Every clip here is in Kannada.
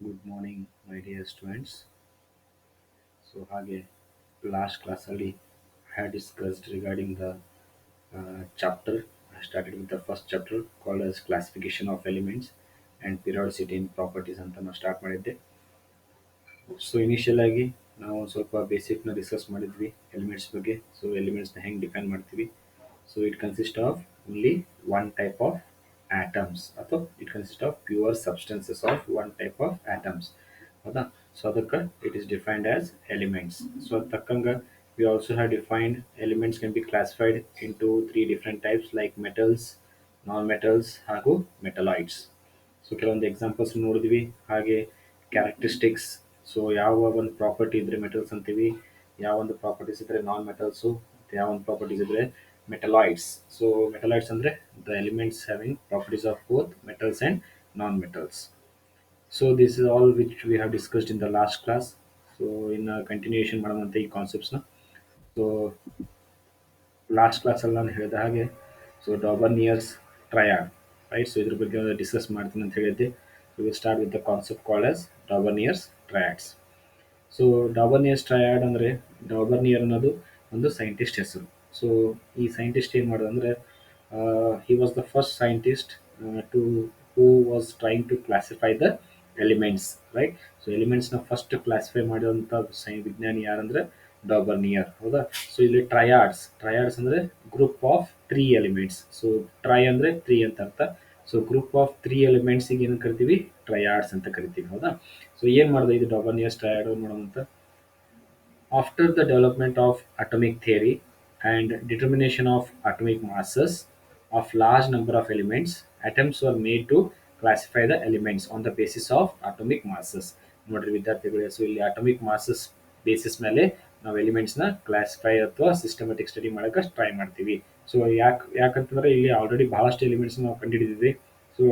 Good morning, my dear students. So, Hage, last class already had discussed regarding the chapter. I started with the first chapter called as classification of elements and periodicity in properties ಅಂತ ನಾವು ಸ್ಟಾರ್ಟ್ ಮಾಡಿದ್ದೆ. ಸೊ ಇನಿಷಿಯಲ್ ಆಗಿ ನಾವು ಸ್ವಲ್ಪ ಬೇಸಿಕ್ನ ಡಿಸ್ಕಸ್ ಮಾಡಿದ್ವಿ ಎಲಿಮೆಂಟ್ಸ್ ಬಗ್ಗೆ. ಸೊ ಎಲಿಮೆಂಟ್ಸ್ನ ಹೆಂಗೆ ಡಿಫೈನ್ ಮಾಡ್ತೀವಿ. So it consist of only one type of atoms ಅಥವಾ it consist of pure substances of one type of atoms ಹೌದಾ. ಸೊ ಅದಕ್ಕೆ it is defined as elements. So ಅದು ತಕ್ಕಂಗೆ we also have defined elements can be classified into three different types like metals, non-metals ಹಾಗೂ ಮೆಟಲಾಯ್ಡ್ಸ್. ಸೊ ಕೆಲವೊಂದು ಎಕ್ಸಾಂಪಲ್ಸ್ ನೋಡಿದ್ವಿ. ಹಾಗೆ ಕ್ಯಾರೆಕ್ಟರಿಸ್ಟಿಕ್ಸ್, ಸೊ ಯಾವ ಒಂದು ಪ್ರಾಪರ್ಟಿ ಇದ್ರೆ ಮೆಟಲ್ಸ್ ಅಂತೀವಿ, ಯಾವ ಒಂದು ಪ್ರಾಪರ್ಟೀಸ್ ಇದ್ರೆ ನಾನ್ ಮೆಟಲ್ಸು, ಯಾವ ಒಂದು ಪ್ರಾಪರ್ಟೀಸ್ ಇದ್ರೆ ಮೆಟಲಾಯ್ಡ್ಸ್. ಸೊ ಮೆಟಲಾಯ್ಡ್ಸ್ ಅಂದರೆ the elements having properties of both metals and non metals. So this is all which we have discussed in the last class. So in a continuation ಮಾಡುವಂಥ ಈ ಕಾನ್ಸೆಪ್ಟ್ಸ್ನ. ಸೊ ಲಾಸ್ಟ್ ಕ್ಲಾಸಲ್ಲಿ ನಾನು ಹೇಳಿದ ಹಾಗೆ so Dobereiner's triad, right. So ಇದ್ರ ಬಗ್ಗೆ ಡಿಸ್ಕಸ್ ಮಾಡ್ತೀನಿ ಅಂತ ಹೇಳಿದ್ದೆ. So will start with the concept called as Dobereiner's triads. So Dobereiner's triad ಅಂದರೆ ಡಾಬರ್ನಿಯರ್ ಅನ್ನೋದು ಒಂದು ಸೈಂಟಿಸ್ಟ್ ಹೆಸರು. ಸೊ ಈ ಸೈಂಟಿಸ್ಟ್ ಏನು ಮಾಡೋದು ಅಂದರೆ he was the first scientist to who was trying to classify the elements, right. So ಎಲಿಮೆಂಟ್ಸ್ನ ಫಸ್ಟ್ ಕ್ಲಾಸಿಫೈ ಮಾಡಿದಂಥ ವಿಜ್ಞಾನಿ ಯಾರಂದ್ರೆ ಡಾಬರ್ನಿಯರ್, ಹೌದಾ. ಸೊ ಇಲ್ಲಿ ಟ್ರಯಾಡ್ಸ್ ಅಂದರೆ group of three elements. So tri ಅಂದರೆ ತ್ರೀ ಅಂತ ಅರ್ಥ. ಸೊ ಗ್ರೂಪ್ ಆಫ್ ತ್ರೀ ಎಲಿಮೆಂಟ್ಸಿಗೆ ಏನು ಕರಿತೀವಿ, ಟ್ರಯಾಡ್ಸ್ ಅಂತ ಕರಿತೀವಿ, ಹೌದಾ. ಸೊ ಏನು ಮಾಡಿದೆ ಇದು ಡಾಬರ್ನಿಯರ್ಸ್ triad ನೋಡೋಂತ. After the development of atomic theory and determination of atomic masses of large number of elements, attempts were made to classify the elements on the basis of atomic masses. ನೋಡ್ರಿ ವಿದ್ಯಾರ್ಥಿಗಳೇ, ಸೊ ಇಲ್ಲಿ ಅಟಮಿಕ್ ಮಾಸಸ್ ಬೇಸಿಸ್ ಮೇಲೆ ನಾವು ಎಲಿಮೆಂಟ್ಸ್ನ ಕ್ಲಾಸಿಫೈ ಅಥವಾ ಸಿಸ್ಟಮೆಟಿಕ್ ಸ್ಟಡಿ ಮಾಡೋಕೆ ಟ್ರೈ ಮಾಡ್ತೀವಿ. ಸೊ ಯಾಕಂತಂದ್ರೆ ಇಲ್ಲಿ ಆಲ್ರೆಡಿ ಬಹಳಷ್ಟು ಎಲಿಮೆಂಟ್ಸ್ ನಾವು ಕಂಡುಹಿಡಿದಿದ್ವಿ. ಸೊ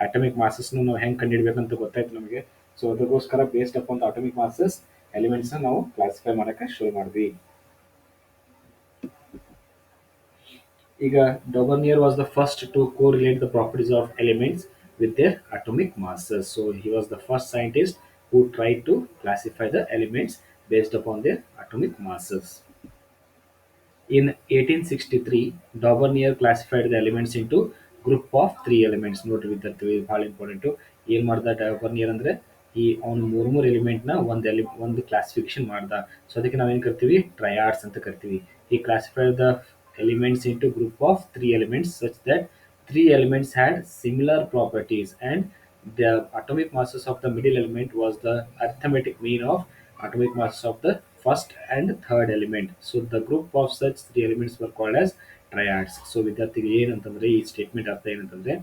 ಅಟಮಿಕ್ ಮಾಸಸ್ನ ನಾವು ಹೆಂಗೆ ಕಂಡುಹಿಡಬೇಕಂತ ಗೊತ್ತಾಯ್ತು ನಮಗೆ. ಸೊ ಅದಕ್ಕೋಸ್ಕರ based upon the atomic masses ಎಲಿಮೆಂಟ್ಸ್ನ ನಾವು ಕ್ಲಾಸಿಫೈ ಮಾಡೋಕ್ಕೆ ಶುರು ಮಾಡಿದ್ವಿ. ಈಗ Dobereiner was the first to correlate the properties of elements with their atomic masses. So he was the first scientist who tried to classify the elements based upon their atomic masses. In 1863, Dauvergne classified the elements into group of three elements. Note with that ಭಾಳ ಇಂಪಾರ್ಟೆಂಟು. ಏನು ಮಾಡ್ದ ಡಾಬರ್ನಿಯರ್ ಅಂದರೆ ಅವನು ಮೂರು ಎಲಿಮೆಂಟ್ನ ಒಂದು ಕ್ಲಾಸಿಫಿಕೇಶನ್ ಮಾಡ್ದ. ಸೊ ಅದಕ್ಕೆ ನಾವೇನು ಕರಿತೀವಿ, ಟ್ರಯಾಡ್ಸ್ ಅಂತ ಕರಿತೀವಿ. ಈ classified the elements into group of three elements such that three elements had similar properties and the atomic masses of the middle element was the arithmetic mean of atomic masses of the first and third element. So the group of such three elements were called as triads. So ವಿದ್ಯಾರ್ಥಿಗೆ ಏನಂತಂದ್ರೆ ಈ ಸ್ಟೇಟ್ಮೆಂಟ್ ಅರ್ಥ ಏನಂತಂದ್ರೆ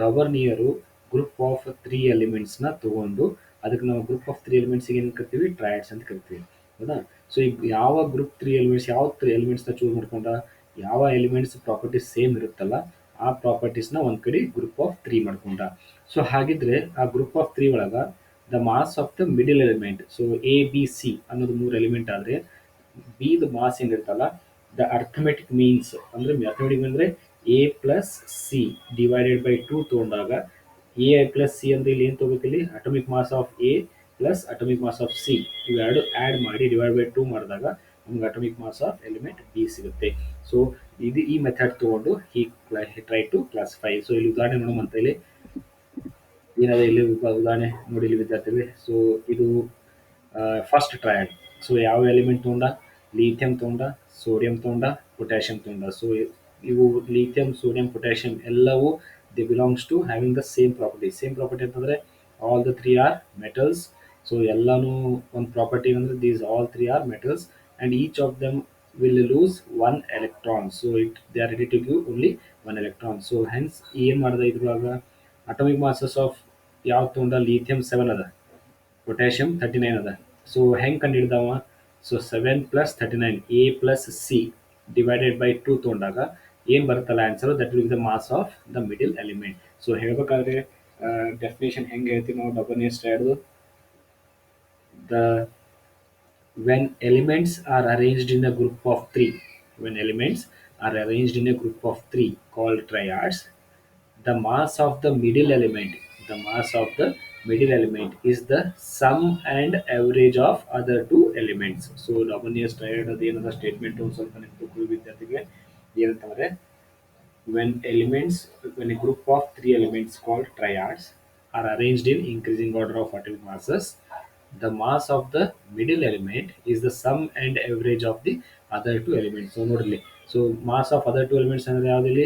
ಡಾಬರ್ನಿಯರು ಗ್ರೂಪ್ ಆಫ್ ತ್ರೀ ಎಲಿಮೆಂಟ್ಸ್ನ ತಗೊಂಡು ಅದಕ್ಕೆ ನಾವು ಗ್ರೂಪ್ ಆಫ್ ತ್ರೀ ಎಲಿಮೆಂಟ್ಸ್ಗೆ ಏನು ಕರಿತೀವಿ, ಟ್ರಯಾಡ್ಸ್ ಅಂತ ಕರಿತೀವಿ, ಹೌದಾ. ಸೊ ಈಗ ಯಾವ ಗ್ರೂಪ್ ತ್ರೀ ಎಲಿಮೆಂಟ್ಸ್ ಯಾವ ತ್ರೀ ಎಲಿಮೆಂಟ್ಸ್ನ ಚೂಸ್ ಮಾಡ್ಕೊಂಡ, ಯಾವ ಎಲಿಮೆಂಟ್ಸ್ ಪ್ರಾಪರ್ಟೀಸ್ ಸೇಮ್ ಇರುತ್ತಲ್ಲ ಆ ಪ್ರಾಪರ್ಟೀಸ್ನ ಒಂದು ಕಡೆ ಗ್ರೂಪ್ ಆಫ್ ತ್ರೀ ಮಾಡ್ಕೊಂಡ. ಸೊ ಹಾಗಿದ್ರೆ ಆ ಗ್ರೂಪ್ ಆಫ್ ತ್ರೀ ಒಳಗೆ the mass of the middle element, so A B C ಅನ್ನೋದು ಮೂರು ಎಲಿಮೆಂಟ್ ಆದರೆ ಬಿ ದ ಮಾಸ್ ಏನಿರುತ್ತಲ್ಲ ದ ಅರ್ಥಮೆಟಿಕ್ ಮೀನ್ಸ್ ಅಂದರೆ ಅರ್ಥಮೆಟಿಕ್ ಮೀನ್ ಅಂದರೆ A plus C divided by two ತೊಗೊಂಡಾಗ ಎ ಪ್ಲಸ್ ಸಿ ಅಂದರೆ ಇಲ್ಲಿ ಏನು ತೊಗೋಬೇಕಿಲ್ಲಿ atomic mass of A plus atomic mass of C ಇವೆರಡು ಆ್ಯಡ್ ಮಾಡಿ ಡಿವೈಡ್ ಬೈ ಟೂ ಮಾಡಿದಾಗ ನಮ್ಗೆ atomic mass of element B ಸಿಗುತ್ತೆ. ಸೊ ಇದು ಈ ಮೆಥಡ್ ತೊಗೊಂಡು ಟ್ರೈ ಟು ಕ್ಲಾಸಿಫೈ. ಸೊ ಇಲ್ಲಿ ಉದಾಹರಣೆ ನೋಡುವಂತ ಇಲ್ಲಿ ಏನಾದ್ರೆ ಇಲ್ಲಿ ಉದಾಹರಣೆ ನೋಡಿ ಇಲ್ಲಿ ವಿದ್ಯಾರ್ಥಿಗಳು. ಸೊ ಇದು ಫಸ್ಟ್ ಟ್ರಯಾಡ್. ಸೊ ಯಾವ ಎಲಿಮೆಂಟ್ ತೊಗೊಂಡ, ಲಿಥಿಯಂ ತೊಗೊಂಡ, ಸೋಡಿಯಂ ತೊಗೊಂಡ, ಪೊಟ್ಯಾಷಿಯಂ ತೊಗೊಂಡ. ಸೊ ಇವು ಲಿಥಿಯಂ, ಸೋಡಿಯಂ, ಪೊಟ್ಯಾಷಿಯಂ ಎಲ್ಲವೂ they belongs to having the same property. Same property ಅಂತಂದರೆ all the three are metals. So ಎಲ್ಲನೂ ಒಂದು ಪ್ರಾಪರ್ಟಿ ಅಂದರೆ these all three are metals and each of them will lose one electron. So they are ready to give only one electron. So hence ಏನು ಮಾಡಿದೆ ಇದ್ರೊಳಗೆ ಅಟಮಿಕ್ ಮಾಸಸ್ ಆಫ್ ಯಾವ ತೊಗೊಂಡ, ಲಿಥಿಯಂ 7 ಅದ, ಪೊಟ್ಯಾಷಿಯಂ 39 ಅದ. ಸೊ ಹೆಂಗೆ ಕಂಡು ಹಿಡ್ದವ, so 7 + 39 A plus C divided by two ತೊಗೊಂಡಾಗ ಏನು ಬರುತ್ತಲ್ಲ answer, that will the mass of the middle element. So ಹೇಳ್ಬೇಕಾದ್ರೆ ಡೆಫಿನೇಷನ್ ಹೆಂಗೆ ಹೇಳ್ತೀವಿ ನಾವು ಡಾಬರ್ನಿಯರ್ಸ್ ಟ್ರಯಾಡ್ದು, the when elements are arranged in a group of three, when elements are arranged in a group of three called triads, the mass of the middle element, the mass of the middle element is the sum and average of other two elements. So double triad ಅದೇನದ ಸ್ಟೇಟ್ಮೆಂಟ್ ಒಂದು ಸ್ವಲ್ಪ ನೆನಪು ವಿದ್ಯಾರ್ಥಿಗೆ ಏನಂತಂದ್ರೆ when a group of three elements called triads are arranged in increasing order of atomic masses, the mass of the middle element is the sum and average of the other two elements. So ನೋಡ್ರಿ, so mass of other two elements ಅಂದ್ರೆ ಯಾವ್ದಿಲ್ಲಿ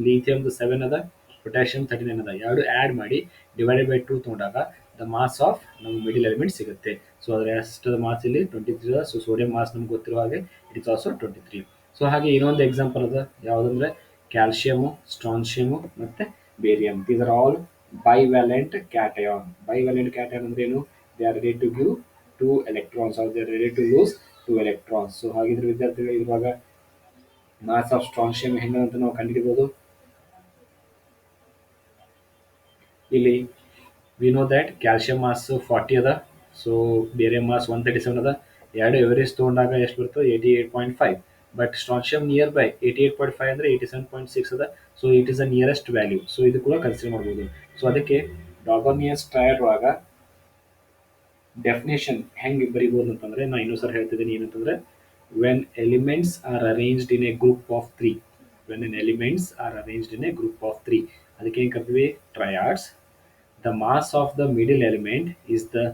lithium 7 ಅದ, potassium 39 ಅದ, ಎರಡು ಆಡ್ ಮಾಡಿ ಡಿವೈಡೆಡ್ ಬೈ 2 ತಗೊಂಡಾಗ ದ ಮಾಸ್ ಆಫ್ ನಮ್ಮ ಮಿಡಿಲ್ ಎಲಿಮೆಂಟ್ ಸಿಗುತ್ತೆ. ಸೊ ಅದರ ಎಷ್ಟು ಮಾಸ್ ಇಲ್ಲಿ 23 ಅದ. ಸೊ ಸೋಡಿಯಂ ಮಾಸ್ ನಮ್ಗೆ ಗೊತ್ತಿರೋ ಹಾಗೆ ಇಟ್ ಇಸ್ ಆಲ್ಸೋ 23. ಸೊ ಹಾಗೆ ಇನ್ನೊಂದು ಎಕ್ಸಾಂಪಲ್ ಅದ ಯಾವುದಂದ್ರೆ ಕ್ಯಾಲ್ಸಿಯಮು, ಸ್ಟ್ರಾನ್ಸಿಯಮು ಮತ್ತೆ barium. These are all bivalent cation. Bivalent cation ಅಂದ್ರೆ ಏನು? They are ready to give two electrons or they are ready to lose two electrons. So ಹಾಗಿದ್ರೆ ವಿದ್ಯಾರ್ಥಿಗಳು ಇರುವಾಗ ಮಾಸ್ ಆಫ್ ಸ್ಟ್ರಾನ್ಸಿಯಂ ಹೆಂಗೆ ಅಂತ ನಾವು ಕಂಡುಹಿಡಿಬಹುದು. ಇಲ್ಲಿ we know that calcium mass 40 ಅದ, ಸೊ ಬೇರಿಯಂ ಮಾಸ್ 137 ಅದ. ಎರಡು ಎವರೇಜ್ ತೊಗೊಂಡಾಗ ಎಷ್ಟು ಬರ್ತದೆ? 88.5. ಬಟ್ ಸ್ಟ್ರಾನ್ಸಿಯಂ ನಿಯರ್ ಬೈ 88.5 ಅಂದರೆ 87.6 ಅದ. So it is a nearest value. So ಇದು ಕೂಡ ಕನ್ಸಿಡರ್ ಮಾಡ್ಬೋದು. ಸೊ ಅದಕ್ಕೆ ಡಾಬರ್ನಿಯಸ್ ಟ್ರಯಡ್ ಒಳಗ ಡೆಫಿನೇಷನ್ ಹೆಂಗೆ ಬರಿಬೋದು ಅಂತಂದ್ರೆ ನಾನು ಇನ್ನೊಂದು ಸಲ ಹೇಳ್ತಿದ್ದೀನಿ. ಏನಂತಂದ್ರೆ when elements are arranged in a group of three, when N elements are arranged in a group of three, ಅದಕ್ಕೆ ಏನು ಕರಿತೀವಿ? Triads. The mass of the middle element is the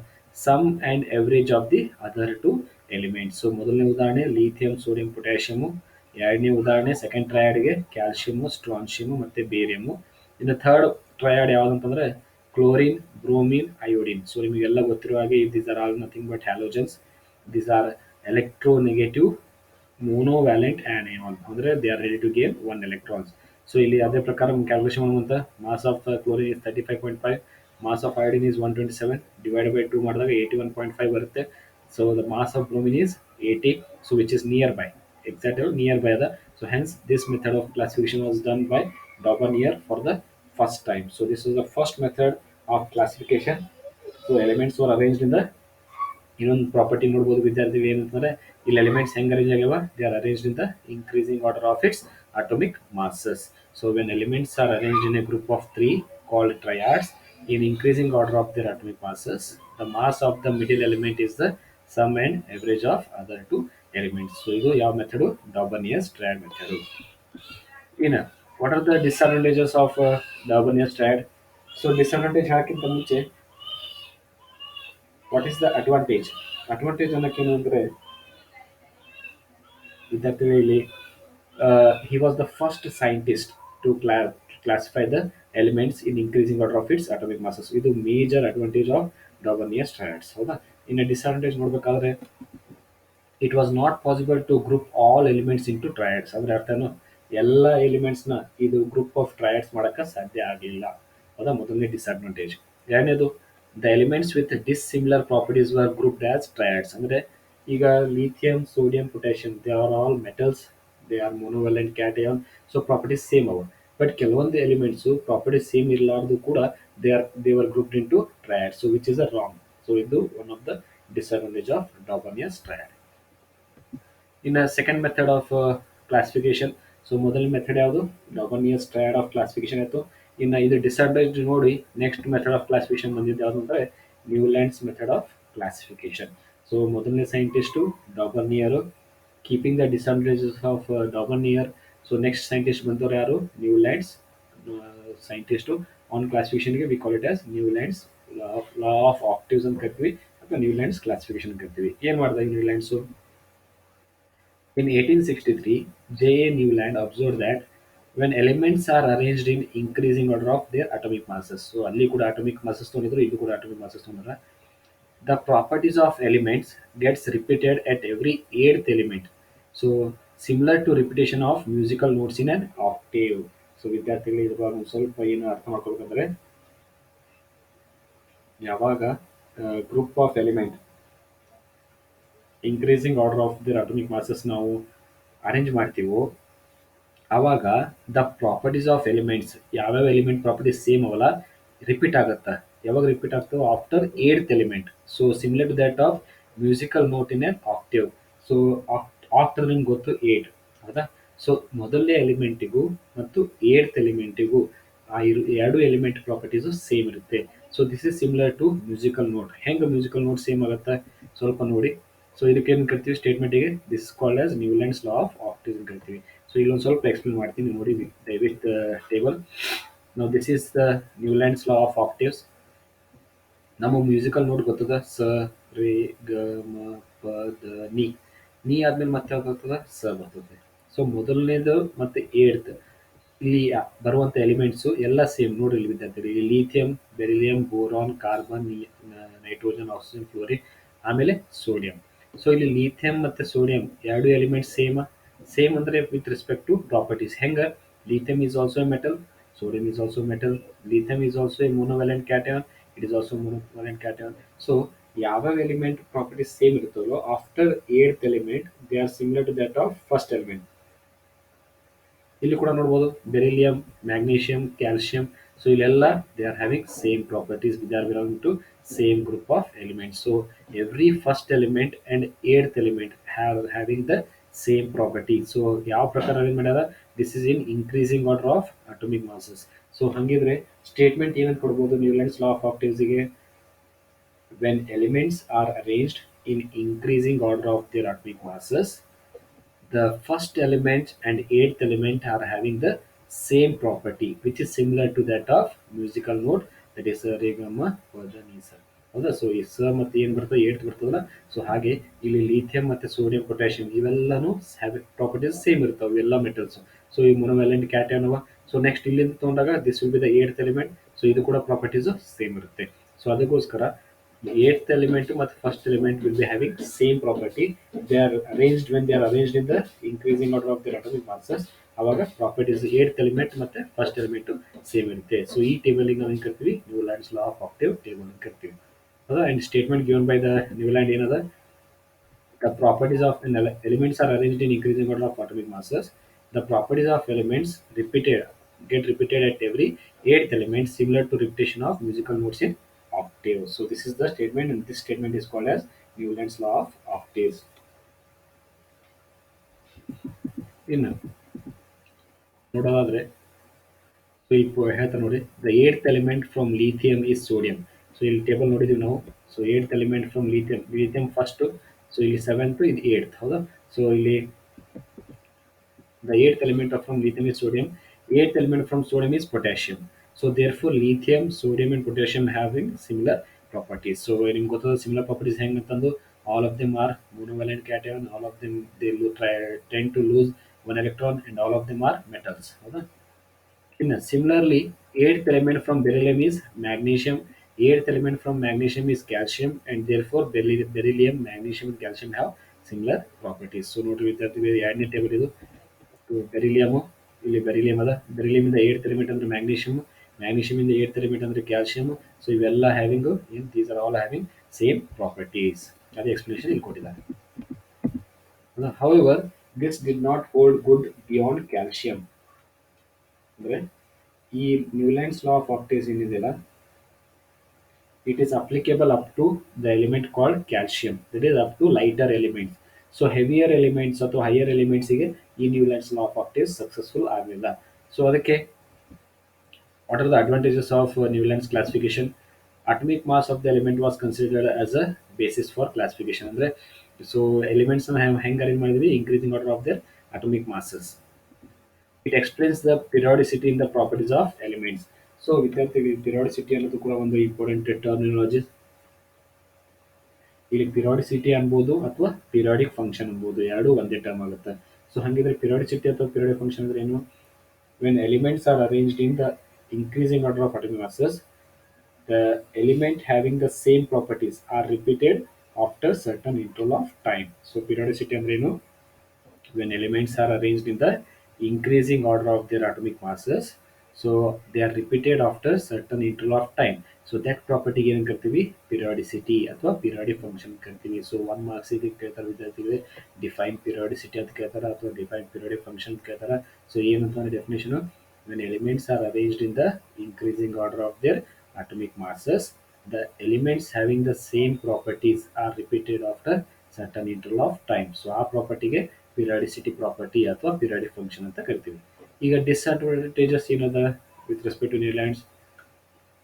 sum and average of the other two elements. So ಮೊದಲನೇ ಉದಾಹರಣೆ ಲಿಥಿಯಂ, ಸೋಡಿಯಂ, ಪೊಟ್ಯಾಷಿಯಮು. ಎರಡನೇ ಉದಾಹರಣೆ ಸೆಕೆಂಡ್ ಟ್ರಯಾಡ್ಗೆ ಕ್ಯಾಲ್ಸಿಯಮು, ಸ್ಟ್ರಾನ್ಸಿಯಮು ಮತ್ತು ಬೇರಿಯಮು. ಇನ್ನು ಥರ್ಡ್ ಟ್ರಯಾಡ್ ಯಾವುದಂತಂದ್ರೆ ಕ್ಲೋರಿನ್, ಬ್ರೋಮಿನ್, ಅಯೋಡಿನ್. ಸೊ ನಿಮಗೆಲ್ಲ ಗೊತ್ತಿರುವ ಹಾಗೆ these are all nothing but halogens. These are electronegative monovalent anion, ಅಂದರೆ they are ready to gain 1 electrons. So ಇಲ್ಲಿ ಅದೇ ಪ್ರಕಾರ ಕ್ಯಾಲ್ಕುಲೇಷನ್ ಮಾಡುವಂತ mass of chlorine is 35.5, mass of iodine is 127, divide by 2 ಮಾಡಿದಾಗ 81.5 ಬರುತ್ತೆ. So the mass of bromine is 80, so which is near by, exact near by ಅದ. So hence this method of classification was done by Dobereiner for the first time. So this is the first method of classification. So elements were arranged in the, ಇನ್ನೊಂದು ಪ್ರಾಪರ್ಟಿ ನೋಡ್ಬೋದು ವಿದ್ಯಾರ್ಥಿಗಳು ಏನಂತಂದ್ರೆ ಇಲ್ಲಿ ಎಲಿಮೆಂಟ್ಸ್ ಹೆಂಗ್ ಅರೇಂಜ್ ಆಗ್ಯಾವ? They are arranged in the increasing order of its atomic masses. So when elements are arranged in a group of three called triads in increasing order of their atomic masses, the mass of the middle element is the sum and average of other two elements. So ಇದು ಯಾವ ಮೆಥಡು? Dobereiner's triad method. ಇನ್ನು what are the disadvantages of Dobereiner's triad? So disadvantage ಹೇಳಕ್ಕಿಂತ ಮುಂಚೆ what is the advantage? Advantage ಅನ್ನೋಕ್ಕೇನು ಅಂದರೆ ವಿದ್ಯಾರ್ಥಿಗಳಲ್ಲಿ he was the first scientist to classify the elements in increasing order of its atomic masses. ಇದು major advantage of Dobereiner's triads. ಹೌದಾ? ಇನ್ನು ಡಿಸ್ಅಡ್ವಾಂಟೇಜ್ ನೋಡ್ಬೇಕಾದ್ರೆ it was not possible to group all elements into triads. ಅಂದ್ರೆ ಅರ್ಥನು ಎಲ್ಲ ಎಲಿಮೆಂಟ್ಸ್ನ ಇದು ಗ್ರೂಪ್ ಆಫ್ ಟ್ರಯಡ್ಸ್ ಮಾಡೋಕ್ಕೆ ಸಾಧ್ಯ ಆಗಲಿಲ್ಲ. ಹೌದಾ? ಮೊದಲನೇ ಡಿಸ್ಅಡ್ವಾಂಟೇಜ್. ಎರಡನೇದು the elements with dissimilar properties were grouped as triads. ಅಂದರೆ ಈಗ lithium, sodium, potassium they are all metals, they are monovalent cation. So properties same ಅವ. ಬಟ್ ಕೆಲವೊಂದು ಎಲಿಮೆಂಟ್ಸು ಪ್ರಾಪರ್ಟೀಸ್ ಸೇಮ್ ಇರಲಾರ್ದು ಕೂಡ they were grouped into triads, so which is a wrong. So ಇದು one of the disadvantage of Dobereiner's triad. ಇನ್ನು second method of classification. So ಮೊದಲನೇ ಮೆಥಡ್ ಯಾವುದು? ಡಾಬರ್ನಿಯಸ್ ಟ್ರಯಡ್ ಆಫ್ ಕ್ಲಾಸಿಫಿಕೇಶನ್ ಆಯಿತು. ಇನ್ನು ಇದು ಡಿಸ್ಅಡ್ವಾಂಟೇಜ್ ನೋಡಿ ನೆಕ್ಸ್ಟ್ ಮೆಥಡ್ ಆಫ್ ಕ್ಲಾಸಿಫಿಕೇಶನ್ ಬಂದಿದ್ದು ಯಾವುದು ಅಂದರೆ Newlands method of classification. So ಮೊದಲನೇ scientist Dobereiner. Keeping the disadvantages of Dobereiner, so next scientist ಬಂದವರು ಯಾರು? Newlands scientist. ಆನ್ ಕ್ಲಾಸಿಫಿಕೇಶನ್ಗೆ we call it as Newlands law of octaves ಅಂತ ಕರಿತೀವಿ, ಅಥವಾ ನ್ಯೂಲ್ಯಾಂಡ್ಸ್ ಕ್ಲಾಸಿಫಿಕೇಶನ್ ಕರಿತೀವಿ. ಏನು ಮಾಡಿದ ನ್ಯೂಲ್ಯಾಂಡ್ಸು? In 1863, J. A. Newland observed that when elements are arranged in increasing order of their atomic masses, so ಅಲ್ಲಿ ಕೂಡ atomic masses ತೊಗೊಂಡಿದ್ರು, ಇದು ಕೂಡ atomic masses ತೊಗೊಂಡ್ರ, the properties of elements gets repeated at every eighth element. So similar to repetition of musical notes in an octave. So ವಿದ್ಯಾರ್ಥಿಗಳು ಇವಾಗ ಒಂದು ಸ್ವಲ್ಪ ಏನು ಅರ್ಥ ಮಾಡ್ಕೊಳ್ಬೇಕಂದ್ರೆ ಯಾವಾಗ group of element increasing order of their atomic masses ನಾವು ಅರೇಂಜ್ ಮಾಡ್ತೀವೋ ಆವಾಗ ದ ಪ್ರಾಪರ್ಟೀಸ್ ಆಫ್ ಎಲಿಮೆಂಟ್ಸ್, ಯಾವ್ಯಾವ ಎಲಿಮೆಂಟ್ ಪ್ರಾಪರ್ಟೀಸ್ ಸೇಮ್ ಅವಲ್ಲ, ರಿಪೀಟ್ ಆಗುತ್ತಾ. ಯಾವಾಗ ರಿಪೀಟ್ ಆಗ್ತವೆ? After eighth element. So similar to that of musical note in an octave. So after ನಿಮ್ಗೆ ಗೊತ್ತು 8, ಹೌದಾ? ಸೊ ಮೊದಲನೇ ಎಲಿಮೆಂಟಿಗೂ ಮತ್ತು ಏಡ್ತ್ ಎಲಿಮೆಂಟಿಗೂ ಆ ಎರಡು ಎಲಿಮೆಂಟ್ ಪ್ರಾಪರ್ಟೀಸು ಸೇಮ್ ಇರುತ್ತೆ. So this is similar to musical note. ಹೆಂಗೆ ಮ್ಯೂಸಿಕಲ್ ನೋಟ್ ಸೇಮ್ ಆಗುತ್ತೆ ಸ್ವಲ್ಪ ನೋಡಿ. ಸೊ ಇದಕ್ಕೆ ಏನು ಕರಿತೀವಿ ಸ್ಟೇಟ್ಮೆಂಟಿಗೆ, this called as Newlands law of octaves ಅಂತ ಕರಿತೀವಿ. ಸೊ ಇಲ್ಲೊಂದು ಸ್ವಲ್ಪ ಎಕ್ಸ್ಪ್ಲೇನ್ ಮಾಡ್ತೀನಿ ನೋಡಿ ದಯವಿಟ್ಟು ಟೇಬಲ್. ನಾವು this is the Newlands law of octaves. ನಮ್ಮ ಮ್ಯೂಸಿಕಲ್ ನೋಟ್ ಗೊತ್ತದ ಸ ರೇ ಗ ಮ ಪ ದ ನೀ. ನೀ ಆದ್ಮೇಲೆ ಮತ್ತೆ ಯಾವ್ದು ಬರ್ತದ ಸ ಬರ್ತದೆ. ಸೊ ಮೊದಲನೇದು ಮತ್ತೆ ಏಳ್ತ್ ಇಲ್ಲಿ ಬರುವಂಥ ಎಲಿಮೆಂಟ್ಸು ಎಲ್ಲ ಸೇಮ್ ನೋಡ್ರಿ ಇಲ್ಲಿ ವಿದ್ಯಾರ್ಥಿಗಳು. ಇಲ್ಲಿ lithium, beryllium, boron, carbon, nitrogen, oxygen, fluorine, ಆಮೇಲೆ ಸೋಡಿಯಂ. ಸೊ ಇಲ್ಲಿ ಲೀಥಿಯಂ ಮತ್ತು ಸೋಡಿಯಂ ಎರಡು ಎಲಿಮೆಂಟ್ಸ್ ಸೇಮ್ ಅಂದರೆ ವಿತ್ ರೆಸ್ಪೆಕ್ಟ್ ಟು ಪ್ರಾಪರ್ಟೀಸ್. ಹೆಂಗೆ lithium is also a metal, sodium is also metal, lithium is also a monovalent cation, it is also monovalent cation. So ಯಾವ್ಯಾವ ಎಲಿಮೆಂಟ್ ಪ್ರಾಪರ್ಟೀಸ್ ಸೇಮ್ ಇರ್ತವೋ after eighth element they are similar to that of first element. ಇಲ್ಲಿ ಕೂಡ ನೋಡ್ಬೋದು ಬೆರಿಲಿಯಂ, ಮ್ಯಾಗ್ನೀಷಿಯಂ, ಕ್ಯಾಲ್ಸಿಯಂ. ಸೊ ಇಲ್ಲೆಲ್ಲ they are having same properties, they are belong to same group of elements. So every first element and eighth element having the same property. So ಯಾವ ಪ್ರಕಾರ ಅರೇಂಜ್ ಮಾಡ್ಯಾರ, this is in increasing order of atomic masses. So ಹಂಗಿದ್ರೆ ಸ್ಟೇಟ್ಮೆಂಟ್ ಏನಂತ ಕೊಡ್ಬೋದು ನ್ಯೂಲ್ಯಾಂಡ್ಸ್ ಲಾ ಆಫ್ ಆಕ್ಟೇವ್ಸ್ಗೆ, when elements are arranged in increasing order of their atomic masses, the first element and eighth element are having the same property which is similar to that of musical note, that is re ga ma pa da ni sa. ಹೌದಾ. ಸೊ ಈ ಸ ಮತ್ತು ಏನು ಬರ್ತದೆ ಏಟ್ ಬರ್ತದಲ್ಲ. ಸೊ ಹಾಗೆ ಇಲ್ಲಿ ಲಿಥಿಯಂ ಮತ್ತು ಸೋಡಿಯಂ ಪೊಟ್ಯಾಷಿಯಂ ಇವೆಲ್ಲನೂ ಪ್ರಾಪರ್ಟೀಸ್ ಸೇಮ್ ಇರ್ತಾವೆ ಎಲ್ಲ ಮೆಟಲ್ಸ್. ಸೊ ಈ ಮೊನೊವ್ಯಾಲೆಂಟ್ ಕ್ಯಾಟಯನ್ ಅವ. ಸೊ ನೆಕ್ಸ್ಟ್ ಇಲ್ಲಿಂದ ತೊಗೊಂಡಾಗ this will be the eighth element. So ಇದು ಕೂಡ ಪ್ರಾಪರ್ಟೀಸ್ ಸೇಮ್ ಇರುತ್ತೆ. ಸೊ ಅದಕ್ಕೋಸ್ಕರ eighth element ಮತ್ತು first element will be having same property. They are arranged when they are arranged in the increasing order of their atomic masses. ಅವಾಗ ಪ್ರಾಪರ್ಟೀಸ್ eighth element ಮತ್ತೆ ಫಸ್ಟ್ ಎಲಿಮೆಂಟ್ ಸೇಮ್ ಇರುತ್ತೆ. ಸೊ ಈ ಟೇಬಲಿಗೆ ನಾವು ಏನು ಕರಿತೀವಿ Newlands law of octave table ಅಂತ ಕರಿತೀವಿ. ಹೌದಾ. And statement given by the Newland ಏನದ, the properties of elements are arranged in increasing order of atomic masses. The properties of elements get repeated at every eighth element, similar to repetition of musical notes in octaves. So this is the statement, and this statement is called as Newland's law of octaves. ಇನ್ನು ನೋಡೋದಾದ್ರೆ ಸೊ இப்போ ಹೇಳ್ತಾ ನೋಡಿ, the eighth element from lithium is sodium. So ಇಲ್ಲಿ ಟೇಬಲ್ ನೋಡಿದೀವಿ ನಾವು. So eighth element from lithium first. So ಇಲ್ಲಿ ಸೆವೆಂತ್, ಇದು ಏಟ್ತ್. ಹೌದಾ. ಸೊ ಇಲ್ಲಿ the eighth element from lithium is sodium. Eighth element from sodium is potassium. So therefore lithium, sodium and potassium having similar properties. So ನಿಮ್ಗೆ ಗೊತ್ತದ similar properties ಹೆಂಗೆ ಅಂತಂದು, all of them are monovalent cation, all of them they tend to lose one electron, and all of them are metals. ಹೌದಾ. ಇನ್ನು similarly eighth element from beryllium is magnesium. Eighth element from magnesium is calcium, and therefore beryllium, magnesium and calcium have similar properties. So ನೋಡ್ರಿ ವಿದ್ಯಾರ್ಥಿಗಳು ಎರಡನೇ ಟೇಬಲ್ ಇದು. ಬೆರಿಲಿಯಮು, ಇಲ್ಲಿ ಬೆರಿಲಿಯಂ ಅದ. ಬೆರಿಲಿಯಮಿಂದ ಏಟ್ತ್ ಎಲಿಮೆಂಟ್ ಅಂದ್ರೆ ಮ್ಯಾಗ್ನೀಷಿಯಮ್, ಮ್ಯಾಗ್ನೀಷಿಯಮಿಂದ ಏಟ್ತ್ ಎಲಿಮೆಂಟ್ ಅಂದ್ರೆ ಕ್ಯಾಲ್ಸಿಯಮ್. ಸೊ ಇವೆಲ್ಲ having these are all having same properties. ಅದೇ ಎಕ್ಸ್ಪ್ಲನೇಷನ್ ಇಲ್ಲಿ ಕೊಟ್ಟಿದ್ದಾರೆ. However this did not hold good beyond calcium. ಅಂದ್ರೆ ಈ ನ್ಯೂಲ್ಯಾಂಡ್ಸ್ ಲಾ ಆಫ್ ಆಕ್ಟೇವ್ಸ್ ಏನಿದೆಯಲ್ಲ, it is applicable up to the element called calcium, that is up to lighter elements. So heavier elements ಅಥವಾ ಹೈಯರ್ ಎಲಿಮೆಂಟ್ಸಿಗೆ ಈ Newlands law of octaves successful ಆಗಲಿಲ್ಲ. ಸೊ ಅದಕ್ಕೆ what are the advantages of Newlands classification? Atomic mass of the element was considered as a basis for classification. ಅಂದರೆ ಸೊ ಎಲಿಮೆಂಟ್ಸ್ ಹೆಂಗೆ ಅರೇಂಜ್ ಮಾಡಿದ್ವಿ, increasing order of their atomic masses. It explains the periodicity in the properties of elements. So ವಿದ್ಯಾರ್ಥಿಗಳಿಗೆ ಪಿರಿಯಾಡಿಸಿಟಿ ಅನ್ನೋದು ಕೂಡ ಒಂದು ಇಂಪಾರ್ಟೆಂಟ್ ಟರ್ಮಿನಾಲಜಿ. ಇಲ್ಲಿ ಪಿರಿಯಾಡಿಸಿಟಿ ಅನ್ಬೋದು ಅಥವಾ ಪಿರಿಯಾಡಿಕ್ ಫಂಕ್ಷನ್ ಅನ್ಬೋದು, ಎರಡು ಒಂದೇ ಟರ್ಮ್ ಆಗುತ್ತೆ. ಸೊ ಹಾಗಿದ್ರೆ ಪಿರಿಯಾಡಿಸಿಟಿ ಅಥವಾ ಪಿರಿಯಾಡಿಕ್ ಫಂಕ್ಷನ್ ಅಂದ್ರೆ ಏನು? When elements are arranged in the increasing order of atomic masses, the element having the same properties are repeated after certain interval of time. So periodicity ಅಂದ್ರೆ ಏನು? When elements are arranged in the increasing order of their atomic masses, so they are repeated after certain interval of time. So that property ಏನು ಕರಿತೀವಿ, periodicity ಅಥವಾ periodic function ಕರಿತೀವಿ. ಸೊ 1 ಮಾರ್ಕ್ಸ್ ಗೆ ಕೇಳ್ತಾರೆ ವಿದ್ಯಾರ್ಥಿಗಳಿಗೆ, ಡಿಫೈನ್ periodicity ಅಂತ ಕೇಳ್ತಾರೆ ಅಥವಾ ಡಿಫೈನ್ periodic function ಅಂತ ಕೇಳ್ತಾರೆ. ಸೊ ಏನಂತ definition? when elements are arranged in the increasing order of their atomic masses, the elements having the same properties are repeated after certain interval of time. So ಆ ಪ್ರಾಪರ್ಟಿಗೆ ಪಿರಿಯಾಡಿಸಿಟಿ ಪ್ರಾಪರ್ಟಿ ಅಥವಾ ಪಿರಿಯಾಡಿಕ್ ಫಂಕ್ಷನ್ ಅಂತ ಕರಿತೀವಿ. ಈಗ ಡಿಸ್ಅಡ್ವಾಂಟೇಜಸ್ ಏನದ with respect to Newlands?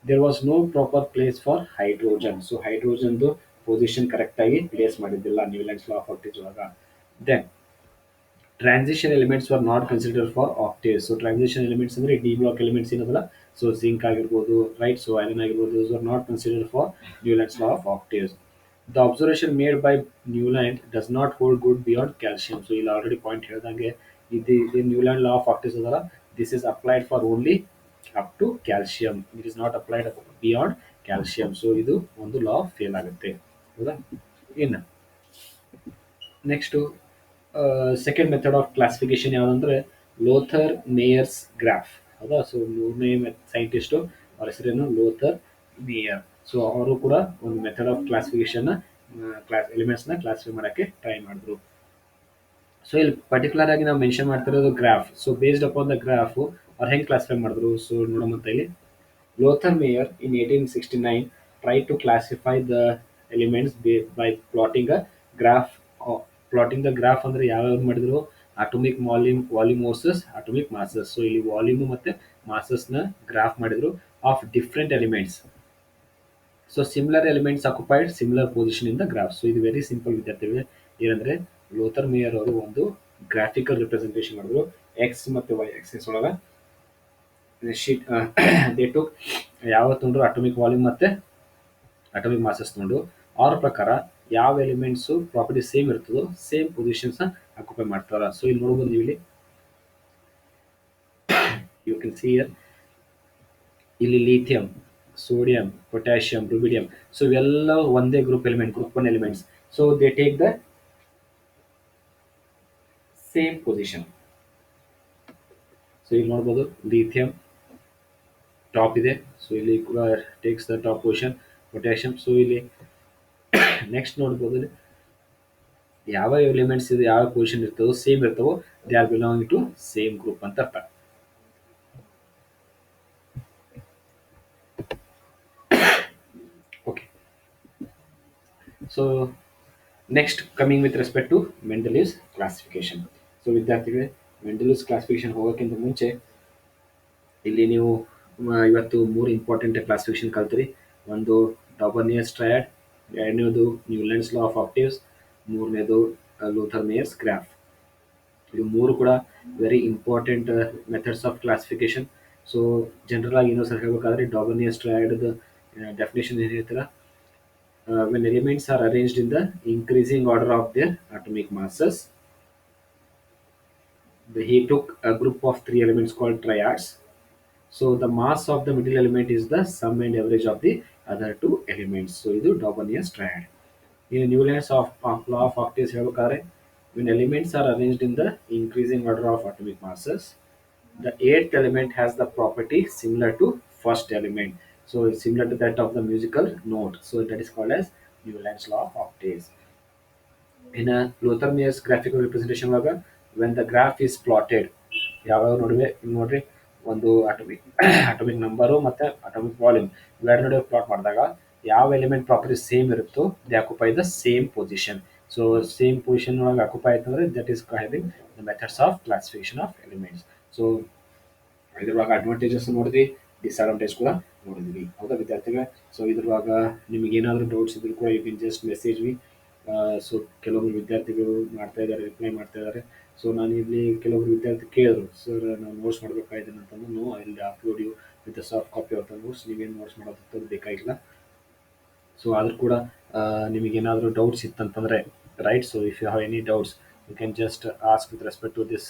there was no proper place for hydrogen. So hydrogen position correct ಆಗಿ ಪ್ಲೇಸ್ ಮಾಡಿದ್ದಿಲ್ಲ ನ್ಯೂಲ್ಯಾಂಡ್ಸ್ ಲಾ ಆಫ್ ಆಕ್ಟೇಜ್ ಒಳಗ. Then transition elements were not considered for octaves. So transition elements ಅಂದ್ರೆ ಡಿ ಬ್ಲಾಕ್ ಎಲಿಮೆಂಟ್ಸ್ ಏನದಲ್ಲ, ಸೊ ಜಿಂಕ್ ಆಗಿರ್ಬೋದು, ರೈಟ್, ಸೊ ಐರನ್ ಆಗಿರ್ಬೋದು, those were not considered for Newland's law of octaves. The observation made by Newland does not hold good beyond calcium. So ಇಲ್ಲಿ ಆಲ್ರೆಡಿ ಪಾಯಿಂಟ್ ಹೇಳ್ದಂಗೆ ಇದು ನ್ಯೂಲ್ಯಾಂಡ್ ಲಾ ಆಫ್ ಆಕ್ಟೇವ್ಸ್ ಅದಲ್ಲ, this is applied for only up to calcium, it is not applied beyond calcium. So ಇದು ಒಂದು ಲಾ ಫೇಲ್ ಆಗುತ್ತೆ, ಹೌದಾ. ಇನ್ನು next second method of classification ಯಾವುದಂದ್ರೆ ಲೋಥರ್ ಮೇಯರ್ಸ್ ಗ್ರಾಫ್, ಹೌದಾ. ಸೊ ಮೂರನೇ ಸೈಂಟಿಸ್ಟು ಅವ್ರ ಹೆಸರೇನು ಲೋಥರ್ ಮೇಯರ್. ಸೊ ಅವರು ಕೂಡ ಒಂದು ಮೆಥಡ್ ಆಫ್ ಕ್ಲಾಸಿಫಿಕೇಶನ್ ಎಲಿಮೆಂಟ್ಸ್ನ ಕ್ಲಾಸಿಫೈ ಮಾಡೋಕ್ಕೆ ಟ್ರೈ ಮಾಡಿದ್ರು. ಸೊ ಇಲ್ಲಿ ಪರ್ಟಿಕ್ಯುಲರ್ ಆಗಿ ನಾವು ಮೆನ್ಷನ್ ಮಾಡ್ತಿರೋದು graph. So based upon the graph ಅವ್ರು ಹೆಂಗೆ ಕ್ಲಾಸಿಫೈ ಮಾಡಿದ್ರು, ಸೊ ನೋಡೋಣ ಇಲ್ಲಿ. Lothar Meyer in 1869 tried to classify the elements by plotting a graph. Plotting the graph ಅಂದ್ರೆ ಯಾವ್ಯಾವ ಮಾಡಿದ್ರು, atomic volume versus atomic masses. So ಇಲ್ಲಿ ವಾಲ್ಯೂಮ್ ಮತ್ತೆ ಮಾಸಸ್ ನ ಗ್ರಾಫ್ ಮಾಡಿದ್ರು of different elements. So similar elements occupied similar position in the graph. So ಇದು ವೆರಿ ಸಿಂಪಲ್ ವಿದ್ಯಾರ್ಥಿಗಳು. ಏನಂದ್ರೆ ಲೋಥರ್ ಮೇಯರ್ ಅವರು ಒಂದು ಗ್ರಾಫಿಕಲ್ ರಿಪ್ರೆಸೆಂಟೇಷನ್ ಮಾಡಿದ್ರು ಎಕ್ಸ್ ಮತ್ತೆ ವೈ ಎಕ್ಸೆಸ್ ಒಳಗ ಶೀಟ್ ದೇ ಟು ಯಾವ ತೊಗೊಂಡ್ರು ಅಟೋಮಿಕ್ ವಾಲ್ಯೂಮ್ ಮತ್ತೆ ಅಟೋಮಿಕ್ ಮಾಸಸ್ ತೊಗೊಂಡು ಅವ್ರ ಪ್ರಕಾರ ಯಾವ ಎಲಿಮೆಂಟ್ಸು ಪ್ರಾಪರ್ಟಿ ಸೇಮ್ ಇರ್ತದೋ ಸೇಮ್ ಪೊಸಿಷನ್ಸ್ ಆಕ್ಯುಪೈ ಮಾಡ್ತಾರ. ಸೊ ಇಲ್ಲಿ ನೋಡ್ಬೋದು ನೀವು, ಇಲ್ಲಿ ಯು ಕ್ಯಾನ್ ಸಿ ಇಲ್ಲಿ lithium, sodium, potassium, rubidium, so ಇವೆಲ್ಲ ಒಂದೇ group element, group one elements. So they take the same position. So ಇಲ್ಲಿ ನೋಡ್ಬೋದು ಲಿಥಿಯಂ ಟಾಪ್ ಇದೆ, ಸೊ ಇಲ್ಲಿ ಕೂಡ takes the top position, potassium. So ಇಲ್ಲಿ ನೆಕ್ಸ್ಟ್ ನೋಡ್ಬೋದು ಯಾವ ಎಲಿಮೆಂಟ್ಸ್ ಇದು ಯಾವ ಪೊಸಿಷನ್ ಇರ್ತದೋ ಸೇಮ್ ಇರ್ತವೋ they are belong to same group ಅಂತ ಅರ್ಥ. Okay, so next coming with respect to Mendeleev's classification. So ವಿದ್ಯಾರ್ಥಿಗಳೇ, ಮೆಂಡಲೀವ್ಸ್ ಕ್ಲಾಸಿಫಿಕೇಶನ್ ಹೋಗೋಕ್ಕಿಂತ ಮುಂಚೆ ಇಲ್ಲಿ ನೀವು ಇವತ್ತು ಮೂರು ಇಂಪಾರ್ಟೆಂಟ್ ಕ್ಲಾಸಿಫಿಕೇಶನ್ ಕಲ್ತ್ರಿ. ಒಂದು ಡಾಬರ್ನಿಯರ್ಸ್ ಟ್ರಯಾಡ್, ಎರಡನೇದು ನ್ಯೂಲ್ಯಾಂಡ್ಸ್ ಲಾ ಆಫ್ ಆಕ್ಟೇವ್ಸ್, ಮೂರನೇದು ಲೂಥರ್ ಮೇಯರ್ಸ್ ಗ್ರಾಫ್. ಇವು ಮೂರು ಕೂಡ very important methods of classification. So general ಆಗಿ ಇನ್ನೊಂದು ಸರ್ ಹೇಳಬೇಕಾದ್ರೆ ಡಾಬರ್ನಿಯರ್ಸ್ ಟ್ರಯಾಡ್ ಡೆಫಿನೇಷನ್ ಏನು ಹೇಳ್ತೀರಾ, when elements are arranged in the increasing order of their atomic masses. He took a group of three elements called triads. So the mass of the middle element is the sum and average of the other two elements. So ಇದು Dobernius triad. In Newland's law of octaves ಹೇಳಬೇಕಾದ್ರೆ when elements are arranged in the increasing order of atomic masses, the eighth element has the property similar to first element. So it's similar to that of the musical note. So that is called as Newland's law of octaves. In a Lothar Meyer's graphical representation ಒಳಗ when the graph is plotted, ಯಾವ್ಯಾವ ನಡುವೆ ನೋಡ್ರಿ, ಒಂದು ಅಟೋಮಿಕ್ ಅಟೋಮಿಕ್ ನಂಬರು ಮತ್ತೆ ಅಟೋಮಿಕ್ ವಾಲ್ಯೂಮ್ ಇವೆರಡು ನಡುವೆ ಪ್ಲಾಟ್ ಮಾಡಿದಾಗ ಯಾವ ಎಲಿಮೆಂಟ್ ಪ್ರಾಪರ್ಟಿ ಸೇಮ್ ಇರುತ್ತೋ they occupy the same position. So same position ಒಳಗೆ ಆಕ್ಯುಪೈ ಆಯ್ತಂದ್ರೆ that is having the methods of classification of elements. So ಇದ್ರೊಳಗೆ ಅಡ್ವಾಂಟೇಜಸ್ ನೋಡಿದ್ವಿ, ಡಿಸ್ಅಡ್ವಾಂಟೇಜ್ ಕೂಡ ನೋಡಿದ್ವಿ, ಹೌದಾ ವಿದ್ಯಾರ್ಥಿಗಳ. ಸೊ ಇದ್ರೊಳಗ ನಿಮ್ಗೆ ಏನಾದರೂ ಡೌಟ್ಸ್ ಇದ್ರು ಕೂಡ you can just message me. So ಕೆಲವೊಬ್ರು ವಿದ್ಯಾರ್ಥಿಗಳು ಮಾಡ್ತಾ ಇದ್ದಾರೆ, ರಿಪ್ಲೈ ಮಾಡ್ತಾ ಇದ್ದಾರೆ. ಸೊ ನಾನು ಇಲ್ಲಿ ಕೆಲವೊಬ್ರು ವಿದ್ಯಾರ್ಥಿ ಕೇಳಿದ್ರು, ಸರ್ ನಾವು ನೋಟ್ಸ್ ಮಾಡಬೇಕಾಯ್ತು ಅಂತಂದು, no I will upload you with soft copy of the notes, ನೀವೇನು ನೋಟ್ಸ್ ಮಾಡೋದು ಬೇಕಾಗಿಲ್ಲ. ಸೊ ಆದರೂ ಕೂಡ ನಿಮಗೇನಾದರೂ ಡೌಟ್ಸ್ ಇತ್ತಂತಂದರೆ, right, so if you have any doubts you can just ask with respect to this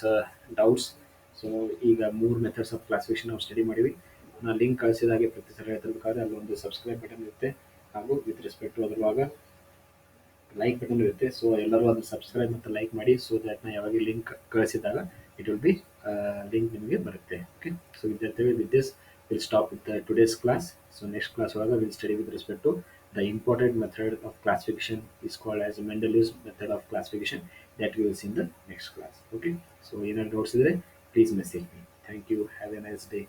doubts. So ಈಗ ಮೂರು ಮೆಥಡ್ಸ್ ಆಫ್ ಕ್ಲಾಸಿಫಿಕೇಶನ್ ನಾವು ಸ್ಟಡಿ ಮಾಡಿವಿ. ನಾನು ಲಿಂಕ್ ಕಳಿಸಿದಾಗೆ ಪ್ರತಿ ಸಲ ಹೇಳ್ತಿರ್ಬೇಕಾದ್ರೆ ಅಲ್ಲೊಂದು ಸಬ್ಸ್ಕ್ರೈಬ್ ಬಟನ್ ಇರುತ್ತೆ, ಹಾಗೂ ವಿತ್ ರೆಸ್ಪೆಕ್ಟ್ ಟು ಅದ್ರೊಳಗ ಲೈಕ್ ಬಟನ್ ಇರುತ್ತೆ. ಸೊ ಎಲ್ಲರೂ ಅದನ್ನು ಸಬ್ಸ್ಕ್ರೈಬ್ ಮತ್ತು ಲೈಕ್ ಮಾಡಿ, ಸೊ ದ್ಯಾಟ್ ನಾ ಯಾವಾಗ ಲಿಂಕ್ ಕಳಿಸಿದಾಗ ಇಟ್ ವಿಲ್ ಬಿ ಲಿಂಕ್ ನಿಮಗೆ ಬರುತ್ತೆ. ಓಕೆ, ಸೊ ವಿದ್ಯಾರ್ಥಿಗಳು with this will stop with today's class. So next class ಒಳಗೆ will study with respect to the important method of classification is called as Mendeleev's method of classification that we will see in the next class. Okay, so ಏನಾದ್ರು ಡೌಟ್ಸ್ ಇದ್ರೆ please message me. Thank you, have a nice day.